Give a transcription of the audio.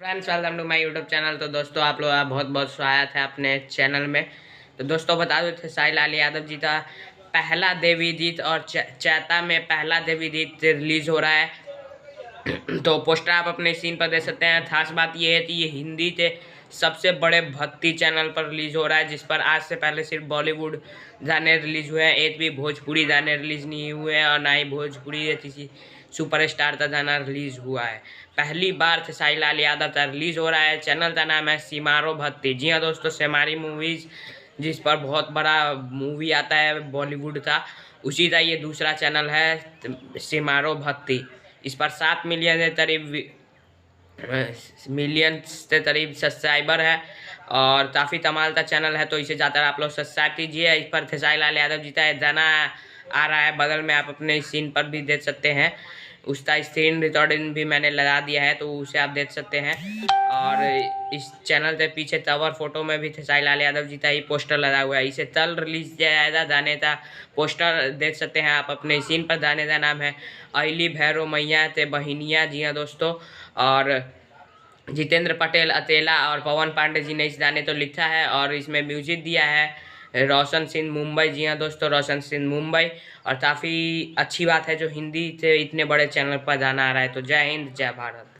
Friends, welcome to my YouTube channel. तो दोस्तों, आप लोग का बहुत बहुत स्वागत है अपने चैनल में। तो दोस्तों, बता दो थे साहिल अली यादव जी का पहला देवी गीत और चैता में पहला देवी गीत रिलीज हो रहा है। तो पोस्टर आप अपने स्क्रीन पर देख सकते हैं। खास बात ये है कि ये हिंदी के सबसे बड़े भक्ति चैनल पर रिलीज हो रहा है, जिस पर आज से पहले सिर्फ बॉलीवुड गाने रिलीज हुए हैं। एक भी भोजपुरी गाने रिलीज नहीं हुए हैं और ना ही भोजपुरी या किसी सुपरस्टार का गाना रिलीज हुआ है। पहली बार साहिल लाल यादव का रिलीज हो रहा है। चैनल का नाम है सिमारो भक्ति। जी हाँ दोस्तों, सेमारी मूवीज जिस पर बहुत बड़ा मूवी आता है बॉलीवुड का, उसी का ये दूसरा चैनल है सिमारो भक्ति। इस पर 7 मिलियन के करीब सब्सक्राइबर है और काफ़ी कमाल का चैनल है। तो इसे ज़्यादातर आप लोग सब्सक्राइब कीजिए। इस पर साहिल लाल यादव जी का गाना आ रहा है, बगल में आप अपने सीन पर भी देख सकते हैं। उसका स्क्रीन रिकॉर्डिंग भी मैंने लगा दिया है, तो उसे आप देख सकते हैं। और इस चैनल के पीछे कवर फोटो में भी साहिल लाल यादव जी का ही पोस्टर लगा हुआ है। इसे कल रिलीज किया जाएगा। गाने का पोस्टर देख सकते हैं आप अपने सीन पर। गाने का नाम है अली भैरो मैया ते बहिनिया। जी हाँ दोस्तों, और जितेंद्र पटेल अकेला और पवन पांडे जी ने इस गाने तो लिखा है और इसमें म्यूजिक दिया है रोशन सिंह मुंबई। जी हाँ दोस्तों, रोशन सिंह मुंबई। और काफ़ी अच्छी बात है जो हिंदी से इतने बड़े चैनल पर गाना आ रहा है। तो जय हिंद, जय भारत।